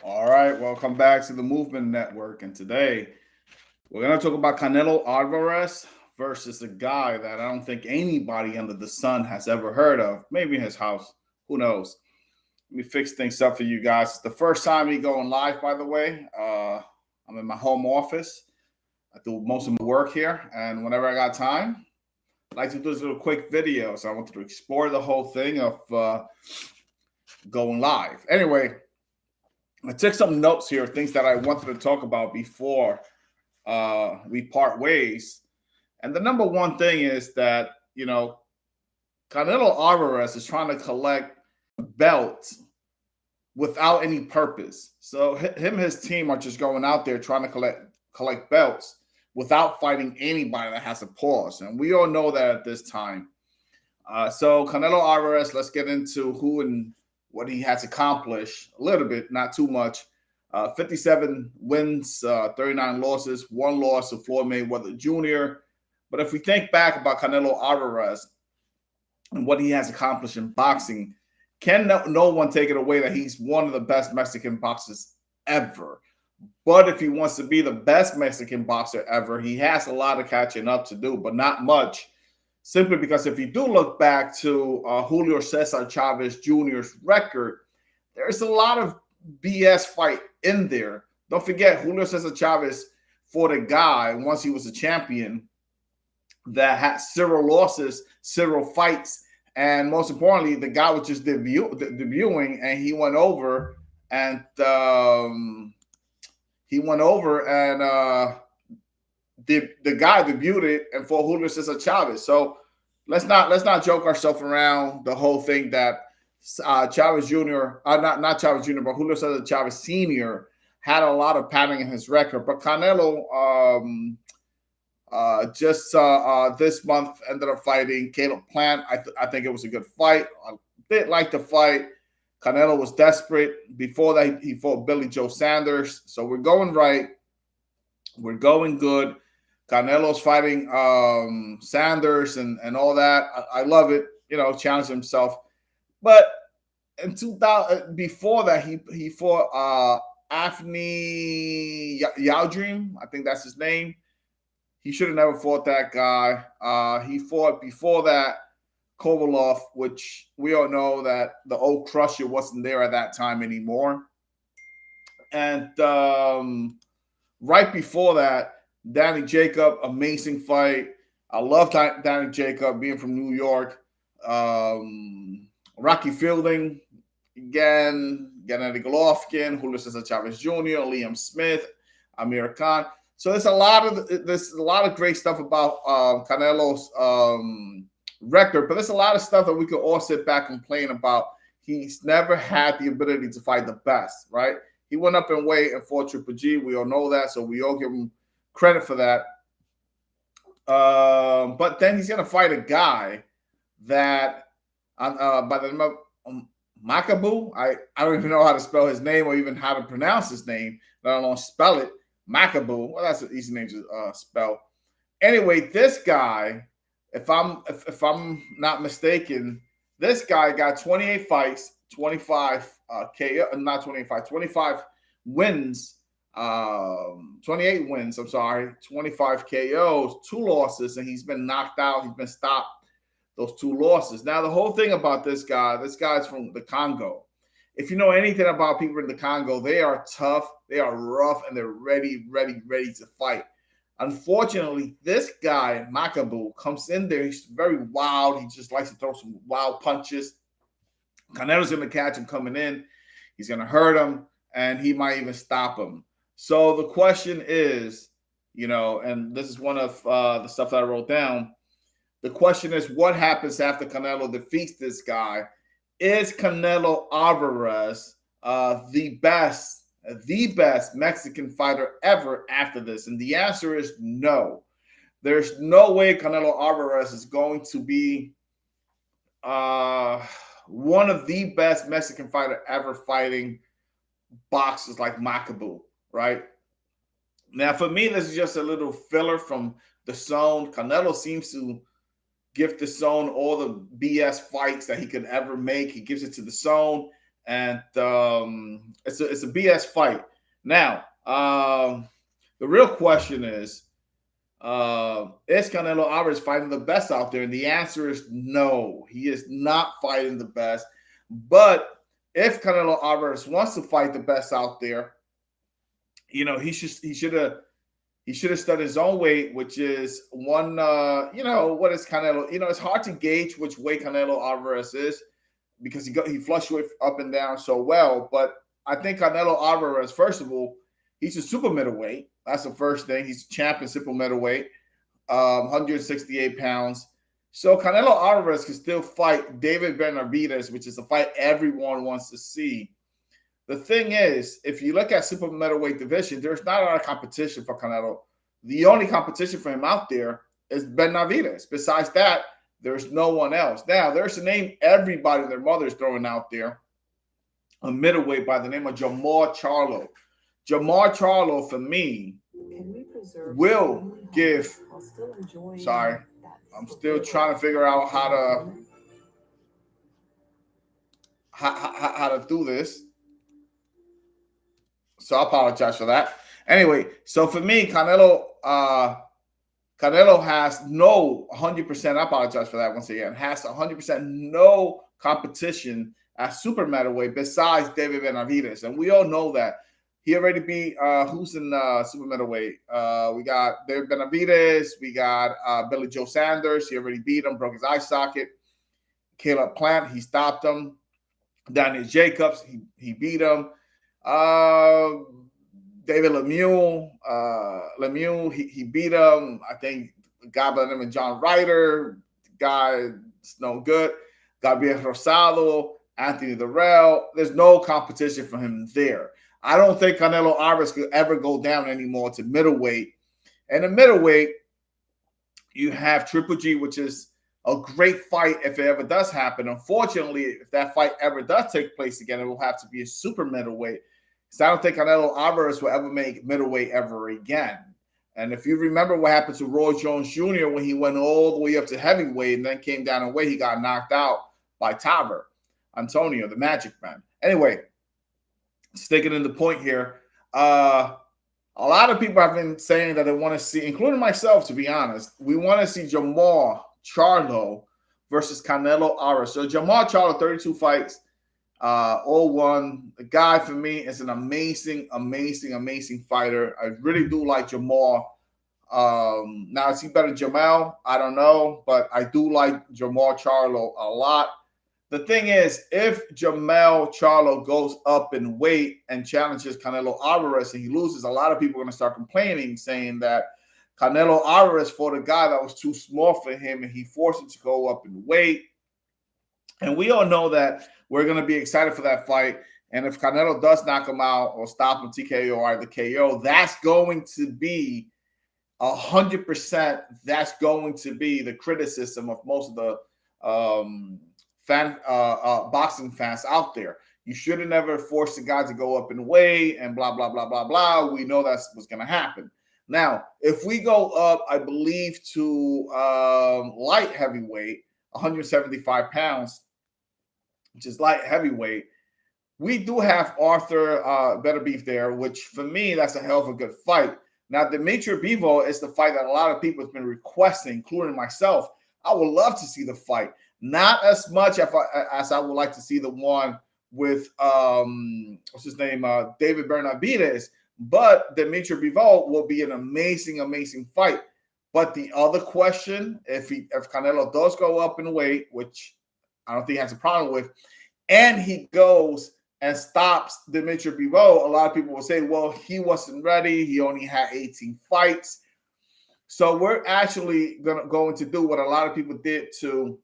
All right, welcome back to the Movement Network. And today we're going to talk about Canelo Alvarez versus a guy that I don't think anybody under the sun has ever heard of. Maybe in his house. Who knows? Let me fix things up for you guys. It's the first time me going live, by the way. I'm in my home office. I do most of my work here. And whenever I got time, I like to do this little quick video. So I wanted to explore the whole thing of going live. Anyway, I took some notes here, things that I wanted to talk about before we part ways. And the number one thing is that, Canelo Alvarez is trying to collect belts without any purpose. So him and his team are just going out there trying to collect belts without fighting anybody that has a pause. And we all know that at this time. So Canelo Alvarez, let's get into who and what he has accomplished a little bit, not too much. 57 wins, 39 losses, one loss to Floyd Mayweather Jr. But if we think back about Canelo Alvarez and what he has accomplished in boxing, can no one take it away that he's one of the best Mexican boxers ever. But if he wants to be the best Mexican boxer ever, he has a lot of catching up to do, but not much. Simply because if you do look back to Julio Cesar Chavez Jr.'s record, there's a lot of BS fight in there. Don't forget, Julio Cesar Chavez fought a guy once he was a champion that had zero losses, zero fights, and most importantly, the guy was just debuting, and he went over and the guy debuted and fought Julio Cesar Chavez. So let's not joke ourselves around the whole thing that Chavez Jr. Not Chavez Jr. but Julio Cesar Chavez Sr. had a lot of padding in his record. But Canelo just this month ended up fighting Caleb Plant. I think it was a good fight. I did like the fight. Canelo was desperate. Before that, he fought Billy Joe Sanders. So we're going right. We're going good. Canelo's fighting Sanders and all that. I love it. Challenge himself. But in 2000, before that, he fought Afni Yaldrim. I think that's his name. He should have never fought that guy. He fought before that Kovalov, which we all know that the old Crusher wasn't there at that time anymore. And right before that, Danny Jacob, amazing fight. I love Danny Jacob being from New York. Rocky Fielding, again, Gennady Golovkin, Julio Cesar Chavez Jr., Liam Smith, Amir Khan. So there's a lot of great stuff about Canelo's record, but there's a lot of stuff that we could all sit back and complain about. He's never had the ability to fight the best, right? He went up in weight and fought Triple G. We all know that, so we all give him credit for that. But then he's going to fight a guy that, by the name of Makabu, I don't even know how to spell his name or even how to pronounce his name. Let alone spell it. Makabu. Well, that's an easy name to spell. Anyway, this guy, if I'm not mistaken, this guy got 28 fights, 25 KO, not 25, 25 wins, 28 wins, I'm sorry, 25 KOs, 2 losses, and he's been knocked out. He's been stopped those 2 losses. Now, the whole thing about this guy's from the Congo. If you know anything about people in the Congo, they are tough, they are rough, and they're ready to fight. Unfortunately, this guy, Makabu, comes in there. He's very wild. He just likes to throw some wild punches. Canelo's going to catch him coming in. He's going to hurt him, and he might even stop him. So the question is, and this is one of the stuff that I wrote down. The question is, what happens after Canelo defeats this guy? Is Canelo Alvarez the best Mexican fighter ever after this? And the answer is no. There's no way Canelo Alvarez is going to be one of the best Mexican fighter ever fighting boxers like Makabu, right? Now, for me, this is just a little filler from the zone. Canelo seems to give the zone all the BS fights that he could ever make. He gives it to the zone. And it's a BS fight. Now, the real question is Canelo Alvarez fighting the best out there? And the answer is no. He is not fighting the best. But if Canelo Alvarez wants to fight the best out there, he should have studied his own weight, which is one. What is Canelo? It's hard to gauge which way Canelo Alvarez is because he fluctuates up and down so well. But I think Canelo Alvarez, first of all, he's a super middleweight. That's the first thing. He's champion super middleweight, 168 pounds. So Canelo Alvarez can still fight David Benavidez, which is a fight everyone wants to see. The thing is, if you look at super middleweight division, there's not a lot of competition for Canelo. The only competition for him out there is Benavidez. Besides that, there's no one else. Now, there's a name everybody and their mother's throwing out there, a middleweight by the name of Jermall Charlo. Jermall Charlo, for me, will give. Sorry, I'm still trying to figure out how to do this. So I apologize for that. Anyway, so for me, Canelo has no 100%. I apologize for that once again. Has 100% no competition at super middleweight besides David Benavidez, and we all know that. He already beat who's in super middleweight. We got David Benavidez. We got Billy Joe Sanders. He already beat him, broke his eye socket. Caleb Plant, he stopped him. Daniel Jacobs, he beat him. David Lemieux, he beat him. I think a guy by the name of John Ryder, guy's no good. Gabriel Rosado, Anthony Durrell. There's no competition for him there. I don't think Canelo Alvarez could ever go down anymore to middleweight. And in middleweight, you have Triple G, which is a great fight if it ever does happen. Unfortunately, if that fight ever does take place again, it will have to be a super middleweight. So I don't think Canelo Alvarez will ever make middleweight ever again. And if you remember what happened to Roy Jones Jr. when he went all the way up to heavyweight and then came down in weight, he got knocked out by Tarver Antonio, the Magic Man. Anyway, sticking in the point here, a lot of people have been saying that they want to see, including myself, to be honest, we want to see Jermall Charlo versus Canelo Alvarez. So Jermall Charlo, 32 fights, all won. The guy for me is an amazing fighter. I really do like Jermall. Now, is he better than Jermell? I don't know, but I do like Jermall Charlo a lot. The thing is, if Jermall Charlo goes up in weight and challenges Canelo Alvarez and he loses, a lot of people are going to start complaining, saying that Canelo Alvarez fought a guy that was too small for him and he forced him to go up in weight. And we all know that we're going to be excited for that fight. And if Canelo does knock him out or stop him TKO or either KO, that's going to be 100%. That's going to be the criticism of most of the boxing fans out there. You should have never forced the guy to go up in weight and blah, blah, blah, blah, blah. We know that's what's going to happen. Now, if we go up, I believe, to light heavyweight, 175 pounds, which is light heavyweight, we do have Arthur Better Beef there, which for me, that's a hell of a good fight. Now, Dimitri Bivol is the fight that a lot of people have been requesting, including myself. I would love to see the fight. Not as much as I would like to see the one with, what's his name, David Benavidez, but Dimitri Bivol will be an amazing fight. But the other question, if Canelo does go up in weight, which I don't think he has a problem with, and he goes and stops Dimitri Bivol, a lot of people will say, well, he wasn't ready. He only had 18 fights. So we're actually going to do what a lot of people did to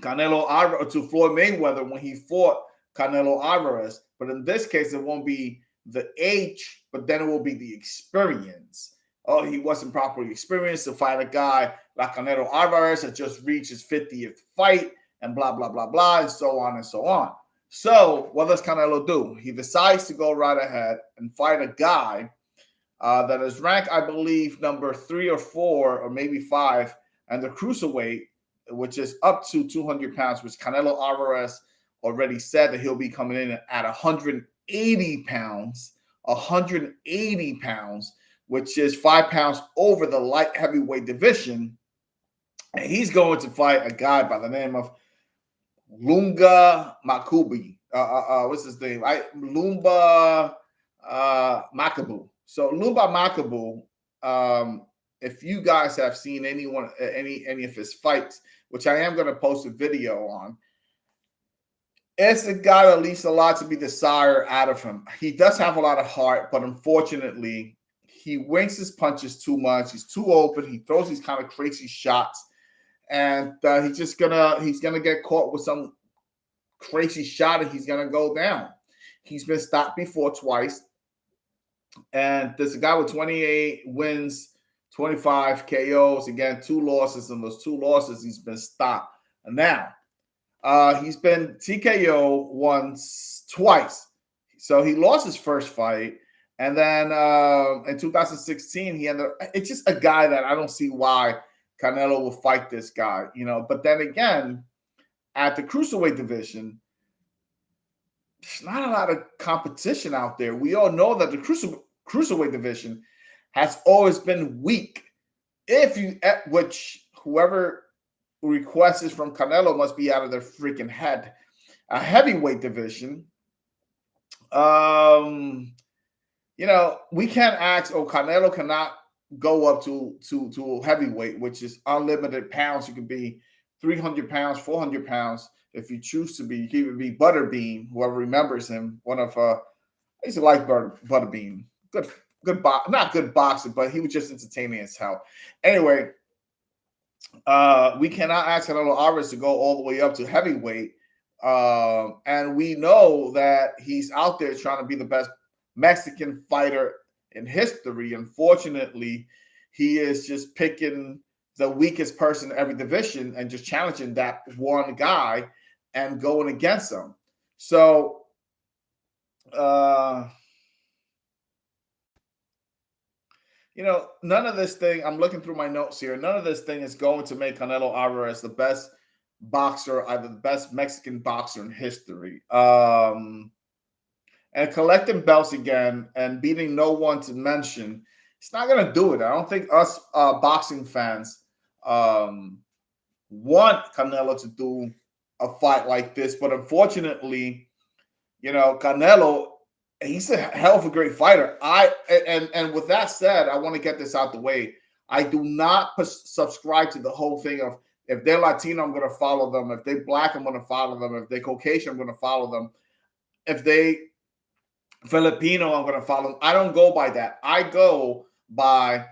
Canelo Alvarez, to Floyd Mayweather when he fought Canelo Alvarez. But in this case, it won't be the age, but then it will be the experience. Oh, he wasn't properly experienced to fight a guy like Canelo Alvarez that just reached his 50th fight and blah, blah, blah, blah, and so on and so on. So what does Canelo do? He decides to go right ahead and fight a guy that is ranked, I believe, number 3 or 4 or maybe 5, and the cruiserweight, which is up to 200 pounds, which Canelo Alvarez already said that he'll be coming in at 100 180 pounds, 180 pounds, which is 5 pounds over the light heavyweight division. And he's going to fight a guy by the name of Lunga Makubi. What's his name? Lumba Makabu. So Lumba Makabu, if you guys have seen any of his fights, which I am going to post a video on, it's a guy that leaves a lot to be desired out of him. He does have a lot of heart, but unfortunately, he wings his punches too much. He's too open. He throws these kind of crazy shots, and he's gonna get caught with some crazy shot, and he's gonna go down. He's been stopped before twice, and there's a guy with 28 wins, 25 KOs. Again, 2 losses, and those 2 losses he's been stopped. And now he's been TKO twice. So he lost his first fight. And then in 2016, he ended up, it's just a guy that I don't see why Canelo will fight this guy, But then again, at the cruiserweight division, there's not a lot of competition out there. We all know that the cruiserweight division has always been weak. Which whoever requests from Canelo must be out of their freaking head. A heavyweight division, we can't ask, Canelo cannot go up to heavyweight, which is unlimited pounds. You can be 300 pounds, 400 pounds if you choose to be. He would be Butterbean, whoever remembers him. I used to like Butterbean. Not good boxer, but he was just entertaining as hell. Anyway, we cannot ask Canelo Alvarez to go all the way up to heavyweight. And we know that he's out there trying to be the best Mexican fighter in history. Unfortunately, he is just picking the weakest person in every division and just challenging that one guy and going against him. So, none of this thing, I'm looking through my notes here, none of this thing is going to make Canelo Alvarez the best boxer, either the best Mexican boxer in history. And collecting belts again and beating no one to mention, it's not going to do it. I don't think us boxing fans want Canelo to do a fight like this. But unfortunately, Canelo, he's a hell of a great fighter. And with that said, I want to get this out the way. I do not subscribe to the whole thing of, if they're Latino, I'm going to follow them. If they're Black, I'm going to follow them. If they're Caucasian, I'm going to follow them. If they Filipino, I'm going to follow them. I don't go by that. I go by,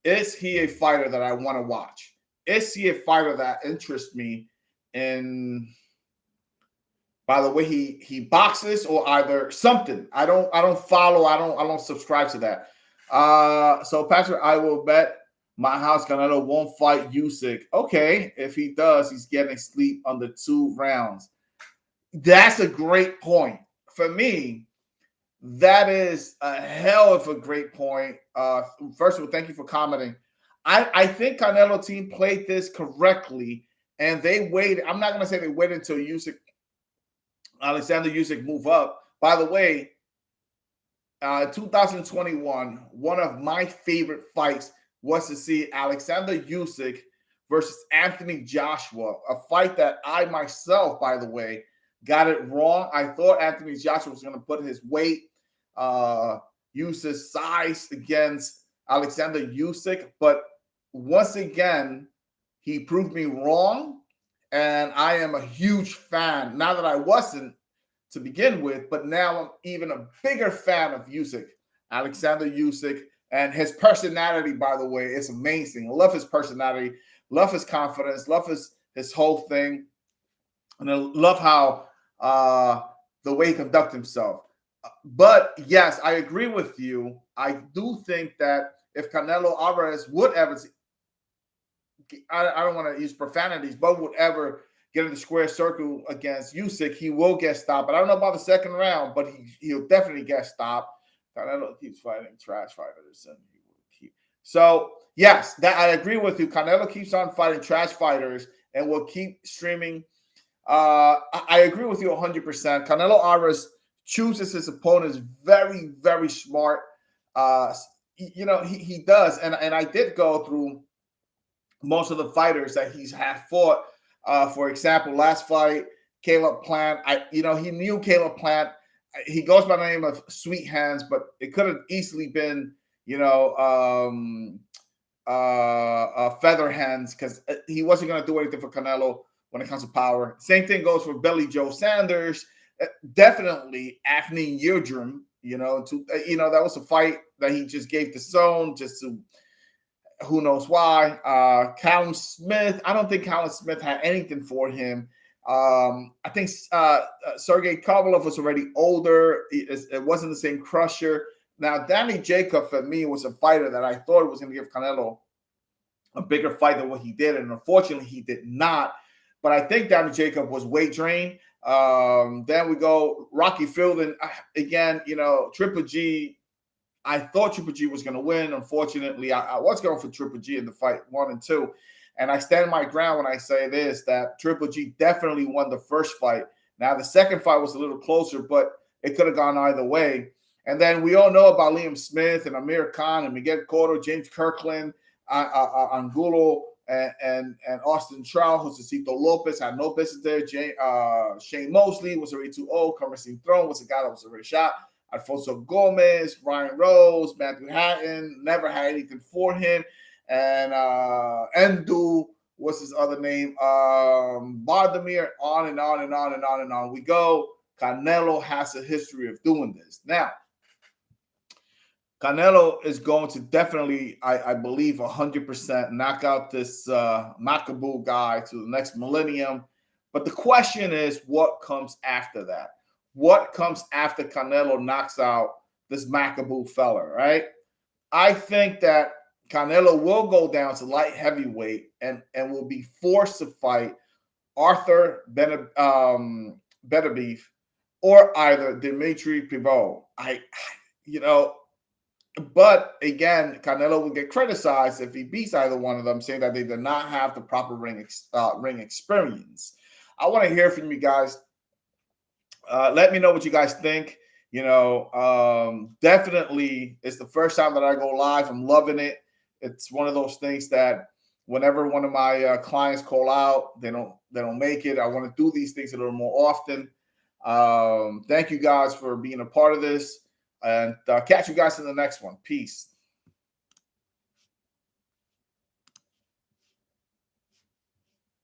is he a fighter that I want to watch? Is he a fighter that interests me in, by the way he boxes, or either something? I don't follow. I don't subscribe to that. So Patrick, I will bet my house Canelo won't fight Usyk. Okay, if he does, he's getting sleep under 2 rounds. That's a great point. For me, that is a hell of a great point. First of all, thank you for commenting. I think Canelo team played this correctly, and they waited. I'm not going to say they waited until Alexander Usyk move up. By the way, 2021, one of my favorite fights was to see Alexander Usyk versus Anthony Joshua, a fight that I myself, by the way, got it wrong. I thought Anthony Joshua was going to put his weight, use his size against Alexander Usyk, but once again, he proved me wrong, and I am a huge fan. Now that I wasn't to begin with, but now I'm even a bigger fan of Usyk, Alexander Usyk, and his personality, by the way, is amazing. I love his personality, love his confidence, love his whole thing, and I love how the way he conducts himself. But yes, I agree with you. I do think that if Canelo Alvarez would ever, I don't want to use profanities, but would ever get in the square circle against Usyk, he will get stopped. But I don't know about the second round, but he'll definitely get stopped. Canelo keeps fighting trash fighters, and he will keep. So yes, that I agree with you. Canelo keeps on fighting trash fighters and will keep streaming. I agree with you 100%. Canelo Alvarez chooses his opponents very, very smart. He does. And I did go through most of the fighters that he's had fought. For example, last fight, Caleb Plant. He knew Caleb Plant. He goes by the name of Sweet Hands, but it could have easily been, Feather Hands, because he wasn't going to do anything for Canelo when it comes to power. Same thing goes for Billy Joe Sanders. Definitely Afni Yildirim. That was a fight that he just gave the zone just to. Who knows why? Callum Smith. I don't think Callum Smith had anything for him. I think Sergey Kovalev was already older. It wasn't the same crusher. Now, Danny Jacob, for me, was a fighter that I thought was going to give Canelo a bigger fight than what he did. And unfortunately, he did not. But I think Danny Jacob was weight drained. Then we go Rocky Fielding. Again, Triple G. I thought Triple G was going to win. Unfortunately, I was going for Triple G in the fight 1 and 2. And I stand my ground when I say this, that Triple G definitely won the first fight. Now, the second fight was a little closer, but it could have gone either way. And then we all know about Liam Smith and Amir Khan and Miguel Cotto, James Kirkland, Angulo, and Austin Trout. Josecito Lopez had no business there. Shane Mosley was already too old. Carmine Throne was a guy that was already shot. Alfonso Gomez, Ryan Rose, Matthew Hatton, never had anything for him. And Endu, what's his other name? Bardemir, on and on and on and on and on we go. Canelo has a history of doing this. Now, Canelo is going to definitely, I believe, 100% knock out this Makabu guy to the next millennium. But the question is, what comes after that? What comes after Canelo knocks out this Makabu fella, right? I think that Canelo will go down to light heavyweight and will be forced to fight Arthur Beterbiev or either Dimitri Bivol. But again, Canelo will get criticized if he beats either one of them, saying that they did not have the proper ring experience. I want to hear from you guys. Let me know what you guys think. Definitely, it's the first time that I go live. I'm loving it. It's one of those things that whenever one of my clients call out, they don't make it. I want to do these things a little more often. Thank you guys for being a part of this, and catch you guys in the next one. Peace.